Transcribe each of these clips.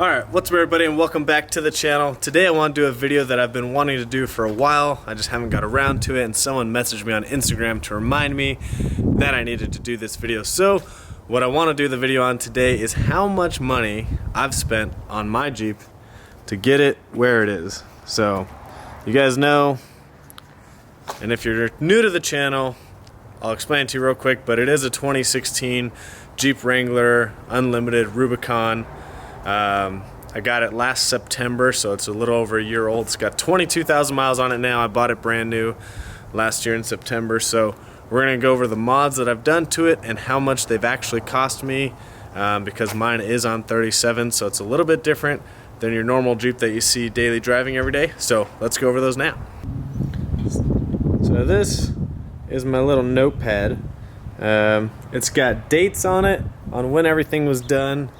Alright, what's up everybody and welcome back to the channel. Today I want to do a video that I've been wanting to do for a while. I just haven't got around to it, and someone messaged me on Instagram to remind me that I needed to do this video. So what I want to do the video on today is how much money I've spent on my Jeep to get it where it is. So you guys know, and if you're new to the channel, I'll explain to you real quick, but it is a 2016 Jeep Wrangler Unlimited Rubicon. I got it last September, so it's a little over a year old. It's got 22,000 miles on it now. I bought it brand new last year in September. So we're going to go over the mods that I've done to it and how much they've actually cost me, because mine is on 37, so it's a little bit different than your normal Jeep that you see daily driving every day. So let's go over those now. So this is my little notepad. It's got dates on it on when everything was done,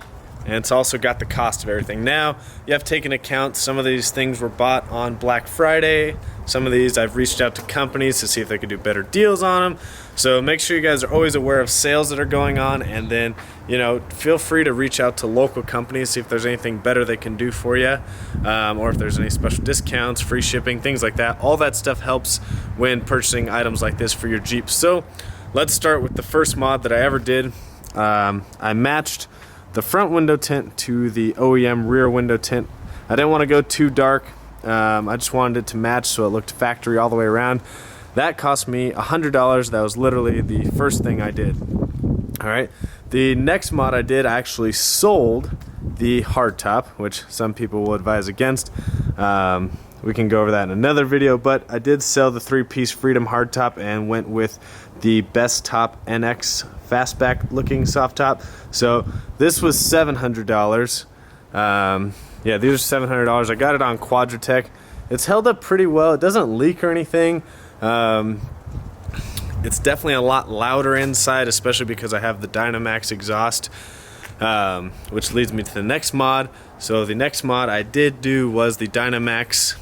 and it's also got the cost of everything. Now, you have to take into account some of these things were bought on Black Friday. Some of these I've reached out to companies to see if they could do better deals on them. So make sure you guys are always aware of sales that are going on, and then, you know, feel free to reach out to local companies, see if there's anything better they can do for you, or if there's any special discounts, free shipping, things like that. All that stuff helps when purchasing items like this for your Jeep. So let's start with the first mod that I ever did. I matched the front window tint to the OEM rear window tint. I didn't want to go too dark. I just wanted it to match so it looked factory all the way around. That cost me $100. That was literally the first thing I did. Alright, the next mod I did, I actually sold the hardtop, which some people will advise against. We can go over that in another video, but I did sell the 3-piece Freedom hardtop and went with the Best Top NX fastback looking soft top. So this was $700. Yeah, these are $700. I got it on Quadratech. It's held up pretty well. It doesn't leak or anything. It's definitely a lot louder inside, especially because I have the Dynamax exhaust, which leads me to the next mod. So the next mod I did do was the Dynamax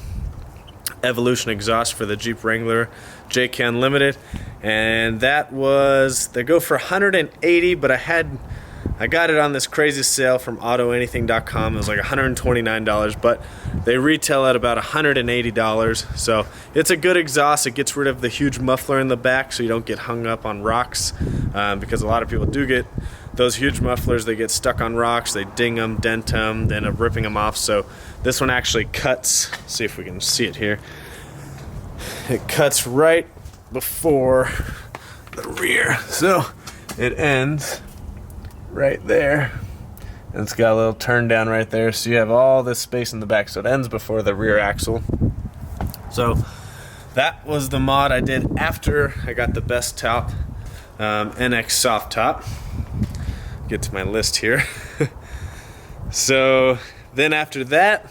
Evolution exhaust for the Jeep Wrangler JK Unlimited, and that was, they go for $180, but I got it on this crazy sale from AutoAnything.com. It was like $129, but they retail at about $180. So it's a good exhaust. It gets rid of the huge muffler in the back, so you don't get hung up on rocks, because a lot of people do get those huge mufflers. They get stuck on rocks, they ding them, dent them, they end up ripping them off. So this one actually cuts. Let's see if we can see it here. It cuts right before the rear, so it ends right there, and it's got a little turn down right there, so you have all this space in the back, so it ends before the rear axle. So that was the mod I did after I got the Best Top NX soft top. Get to my list here. So then after that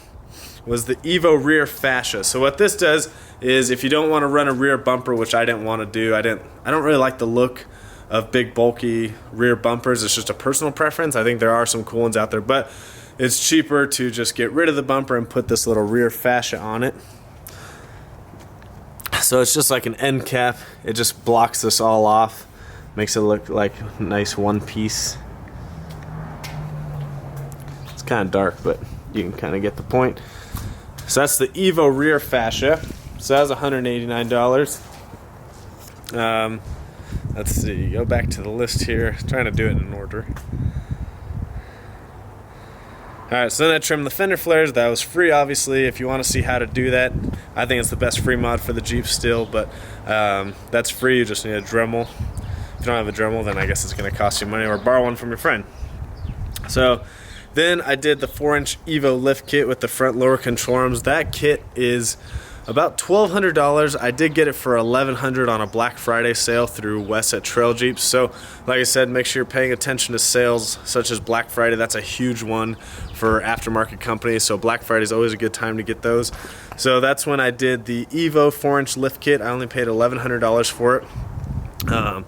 was the Evo rear fascia. So what this does is, if you don't want to run a rear bumper, which I didn't want to do, I don't really like the look of big bulky rear bumpers. It's just a personal preference. I think there are some cool ones out there, but it's cheaper to just get rid of the bumper and put this little rear fascia on it. So it's just like an end cap. It just blocks this all off, makes it look like a nice one piece. It's kind of dark, but you can kind of get the point. So that's the Evo rear fascia. So that was $189. Let's see, go back to the list here. Trying to do it in order. Alright, so then I trimmed the fender flares. That was free, obviously. If you want to see how to do that, I think it's the best free mod for the Jeep still, but that's free. You just need a Dremel. If you don't have a Dremel, then I guess it's going to cost you money, or borrow one from your friend. So then I did the 4-inch Evo lift kit with the front lower control arms. That kit is about $1,200. I did get it for $1,100 on a Black Friday sale through Wes at Trail Jeeps. So like I said, make sure you're paying attention to sales such as Black Friday. That's a huge one for aftermarket companies, so Black Friday is always a good time to get those. So that's when I did the Evo 4-inch lift kit. I only paid $1,100 for it. I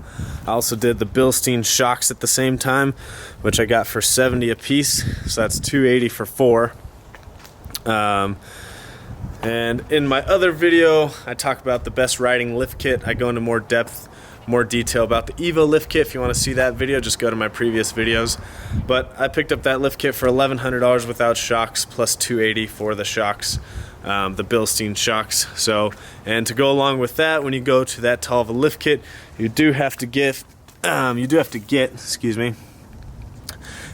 also did the Bilstein shocks at the same time, which I got for $70 a piece, so that's $280 for 4. And in my other video, I talk about the best riding lift kit. I go into more depth more detail about the Evo lift kit. If you want to see that video, just go to my previous videos. But I picked up that lift kit for $1,100 without shocks, plus $280 for the shocks, the Bilstein shocks. So, and to go along with that, when you go to that tall of a lift kit, you do have to get, excuse me,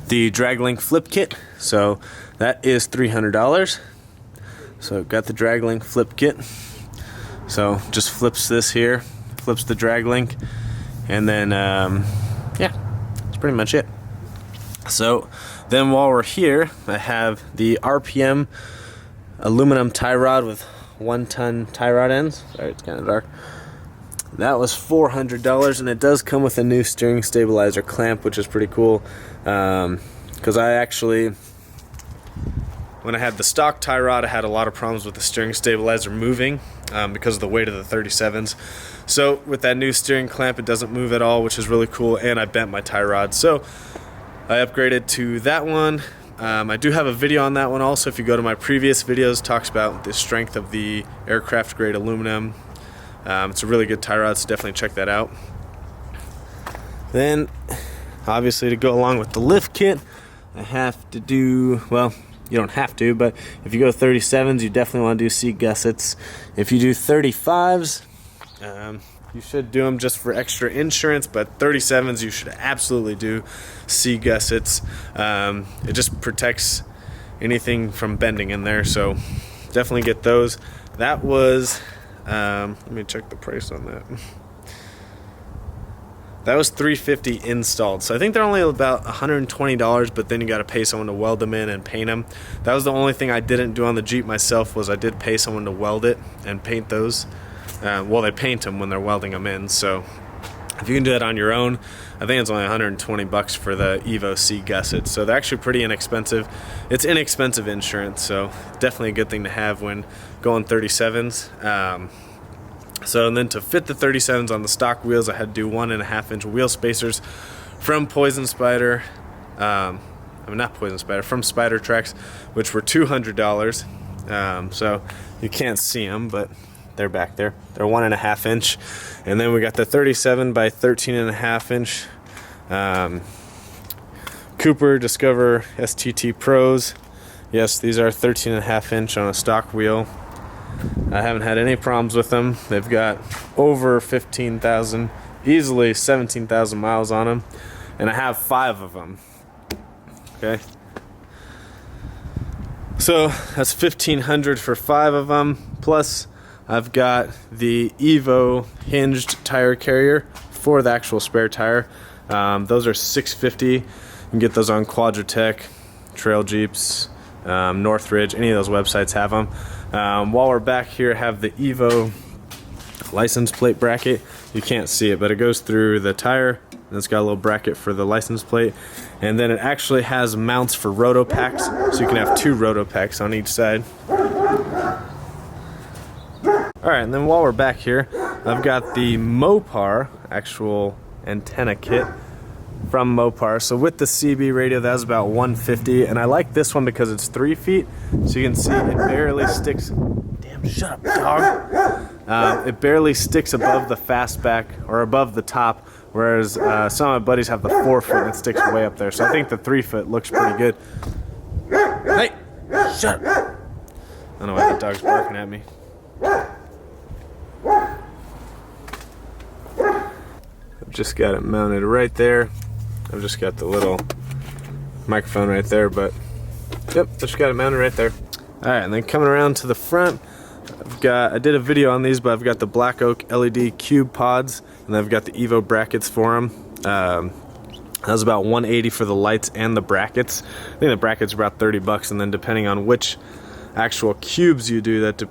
the drag link flip kit. So that is $300. So got the drag link flip kit. So just flips this here, flips the drag link, and then yeah, that's pretty much it. So then while we're here, I have the RPM aluminum tie rod with 1-ton tie rod ends. Sorry, it's kind of dark. That was $400, and it does come with a new steering stabilizer clamp, which is pretty cool. Because I actually, when I had the stock tie rod, I had a lot of problems with the steering stabilizer moving because of the weight of the 37s. So with that new steering clamp, it doesn't move at all, which is really cool, and I bent my tie rod. So I upgraded to that one. I do have a video on that one also. If you go to my previous videos, it talks about the strength of the aircraft grade aluminum. It's a really good tie rod, so definitely check that out. Then, obviously, to go along with the lift kit, I have to do, well, you don't have to, but if you go 37s, you definitely want to do seat gussets. If you do 35s, you should do them just for extra insurance, but 37s, you should absolutely do seat gussets. It just protects anything from bending in there, so definitely get those. That was, let me check the price on that. That was $350 installed. So I think they're only about $120, but then you got to pay someone to weld them in and paint them. That was the only thing I didn't do on the Jeep myself, was I did pay someone to weld it and paint those. Well, they paint them when they're welding them in. So if you can do that on your own, I think it's only $120 for the Evo C gusset. So they're actually pretty inexpensive. It's inexpensive insurance, so definitely a good thing to have when going 37s. So and then to fit the 37s on the stock wheels, I had to do 1.5-inch wheel spacers from Poison Spider. Not Poison Spider, from Spider Tracks, which were $200. So you can't see them, but they're back there. They're 1.5-inch. And then we got the 37 by 13.5-inch Cooper Discover STT Pros. Yes, these are 13.5-inch on a stock wheel. I haven't had any problems with them. They've got over 15,000, easily 17,000 miles on them, and I have 5 of them. Okay, so that's $1,500 for 5 of them. Plus, I've got the Evo hinged tire carrier for the actual spare tire. Those are $650. You can get those on Quadratech, Trail Jeeps, Northridge. Any of those websites have them. While we're back here, I have the Evo license plate bracket. You can't see it, but it goes through the tire, and it's got a little bracket for the license plate. And then it actually has mounts for roto packs, so you can have 2 roto packs on each side. Alright, and then while we're back here, I've got the Mopar actual antenna kit from Mopar. So with the CB radio, that was about $150, and I like this one because it's 3 feet, so you can see it barely sticks. Damn, shut up, dog. It barely sticks above the fastback or above the top, whereas some of my buddies have the 4 foot and it sticks way up there. So I think the 3 foot looks pretty good. Hey, shut up. I don't know why that dog's barking at me. I've just got it mounted right there. I've just got the little microphone right there, but yep, just got it mounted right there. Alright, and then coming around to the front, I did a video on these, but I've got the Black Oak LED Cube pods, and I've got the Evo brackets for them. That was about $180 for the lights and the brackets. I think the brackets are about $30, and then depending on which actual cubes you do, that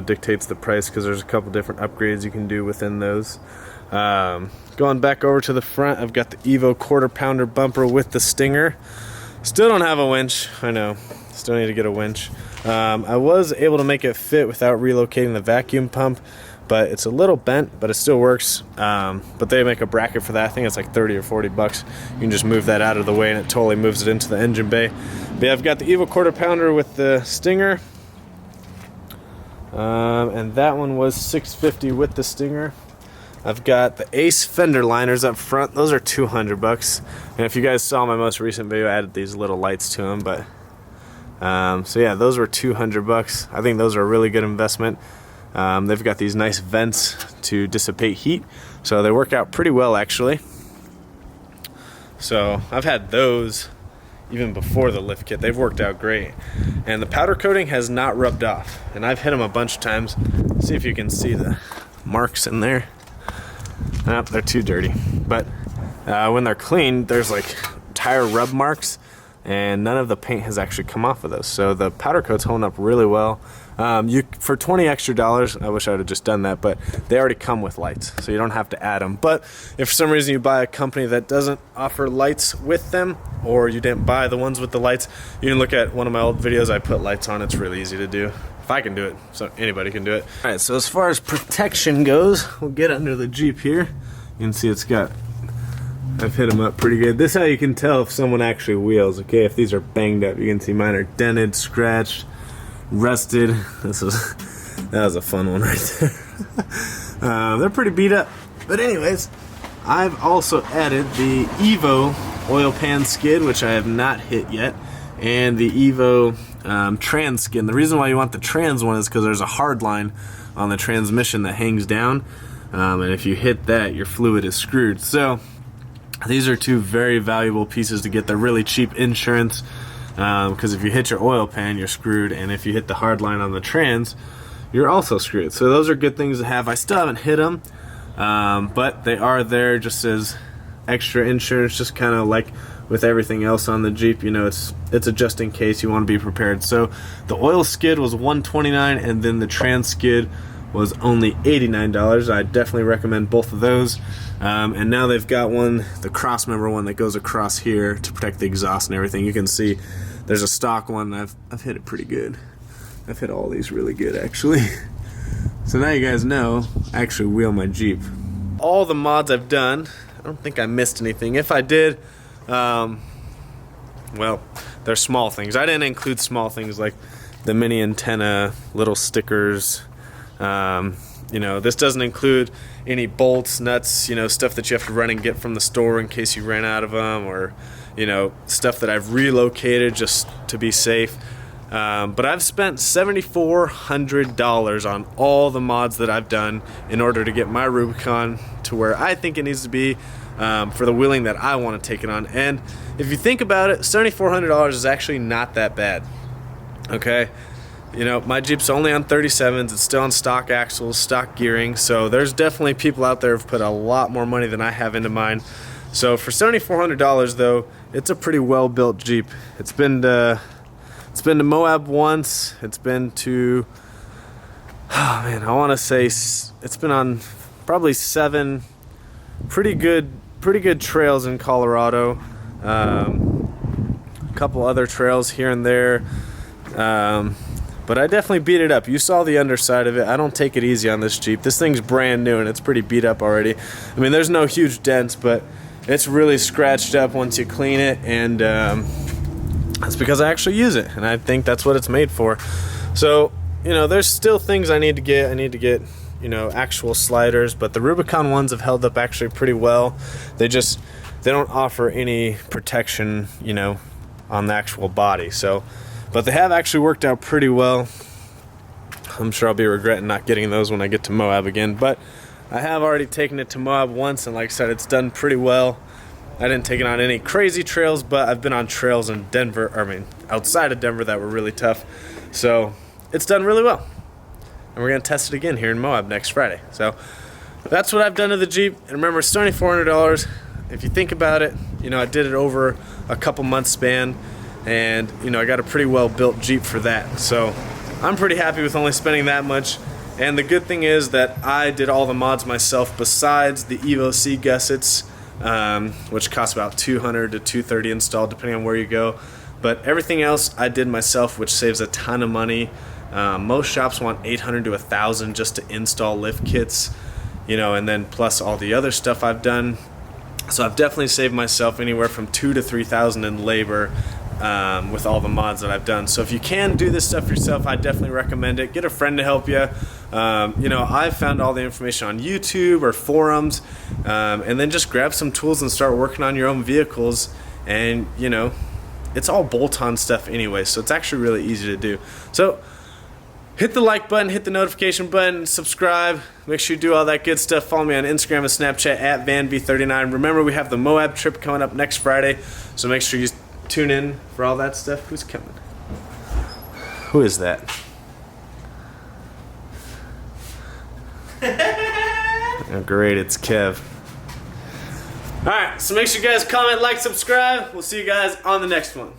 dictates the price, because there's a couple different upgrades you can do within those. Going back over to the front, I've got the Evo 1/4 pounder bumper with the Stinger. Still don't have a winch. I know, still need to get a winch. I was able to make it fit without relocating the vacuum pump, but it's a little bent, but it still works. But they make a bracket for that. I think it's like $30 or $40. You can just move that out of the way and it totally moves it into the engine bay. But yeah, I've got the Evo 1/4 pounder with the Stinger. And that one was $650 with the Stinger. I've got the Ace fender liners up front. Those are 200 bucks. And if you guys saw my most recent video, I added these little lights to them. But so yeah, those were 200 bucks. I think those are a really good investment. They've got these nice vents to dissipate heat, so they work out pretty well actually. So I've had those even before the lift kit. They've worked out great. And the powder coating has not rubbed off. And I've hit them a bunch of times. See if you can see the marks in there. Nope, they're too dirty. But when they're clean, there's like tire rub marks, and none of the paint has actually come off of those. So the powder coat's holding up really well. For $20 extra, I wish I would have just done that, but they already come with lights, so you don't have to add them. But if for some reason you buy a company that doesn't offer lights with them, or you didn't buy the ones with the lights, you can look at one of my old videos. I put lights on. It's really easy to do. If I can do it, so anybody can do it. All right, so as far as protection goes, we'll get under the Jeep here. You can see it's got, I've hit them up pretty good. This is how you can tell if someone actually wheels, okay? If these are banged up, you can see mine are dented, scratched, rusted. That was a fun one right there. They're pretty beat up. But anyways, I've also added the Evo oil pan skid, which I have not hit yet, and the Evo trans skin. The reason why you want the trans one is because there's a hard line on the transmission that hangs down, and if you hit that, your fluid is screwed. So these are two very valuable pieces to get. They're really cheap insurance, because if you hit your oil pan, you're screwed, and if you hit the hard line on the trans, you're also screwed. So those are good things to have. I still haven't hit them, but they are there just as extra insurance, just kind of like with everything else on the Jeep. You know, it's a just in case. You want to be prepared. So the oil skid was $129, and then the trans skid was only $89. I definitely recommend both of those. And now they've got one, the cross member one, that goes across here to protect the exhaust and everything. You can see there's a stock one. I've hit it pretty good. I've hit all these really good actually. So now you guys know I actually wheel my Jeep. All the mods I've done, I don't think I missed anything. If I did, well, they're small things. I didn't include small things like the mini antenna, little stickers. You know, this doesn't include any bolts, nuts, you know, stuff that you have to run and get from the store in case you ran out of them, or, you know, stuff that I've relocated just to be safe. But I've spent $7,400 on all the mods that I've done in order to get my Rubicon to where I think it needs to be, for the wheeling that I want to take it on. And if you think about it, $7,400 is actually not that bad. Okay, you know, my Jeep's only on 37s. It's still on stock axles, stock gearing. So there's definitely people out there who've put a lot more money than I have into mine. So for $7,400 though, it's a pretty well built Jeep. It's been to Moab once. It's been to, oh man, I want to say it's been on probably 7 pretty good trails in Colorado. A couple other trails here and there. But I definitely beat it up. You saw the underside of it. I don't take it easy on this Jeep. This thing's brand new and it's pretty beat up already. I mean, there's no huge dents, but it's really scratched up once you clean it, and that's because I actually use it, and I think that's what it's made for. So, you know, there's still things I need to get. I need to get, you know, actual sliders, but the Rubicon ones have held up actually pretty well. They don't offer any protection, you know, on the actual body. So, but they have actually worked out pretty well. I'm sure I'll be regretting not getting those when I get to Moab again, but I have already taken it to Moab once, and like I said, it's done pretty well. I didn't take it on any crazy trails, but I've been on trails in Denver, outside of Denver, that were really tough. So it's done really well. And we're gonna test it again here in Moab next Friday. So that's what I've done to the Jeep. And remember, it's $2,400. If you think about it, you know, I did it over a couple months span, and you know, I got a pretty well built Jeep for that. So I'm pretty happy with only spending that much. And the good thing is that I did all the mods myself besides the Evo C gussets, which cost about $200 to $230 installed depending on where you go. But everything else I did myself, which saves a ton of money. Most shops want $800 to $1,000 just to install lift kits, you know, and then plus all the other stuff I've done. So I've definitely saved myself anywhere from $2,000 to $3,000 in labor with all the mods that I've done. So if you can do this stuff yourself, I definitely recommend it. Get a friend to help you. You know, I found all the information on YouTube or forums, and then just grab some tools and start working on your own vehicles. And you know, it's all bolt-on stuff anyway, so it's actually really easy to do. So hit the like button, hit the notification button, subscribe, make sure you do all that good stuff. Follow me on Instagram and Snapchat at VanV39. Remember, we have the Moab trip coming up next Friday, so make sure you tune in for all that stuff. Who's coming? Who is that? Oh, great, it's Kev. Alright, so make sure you guys comment, like, subscribe. We'll see you guys on the next one.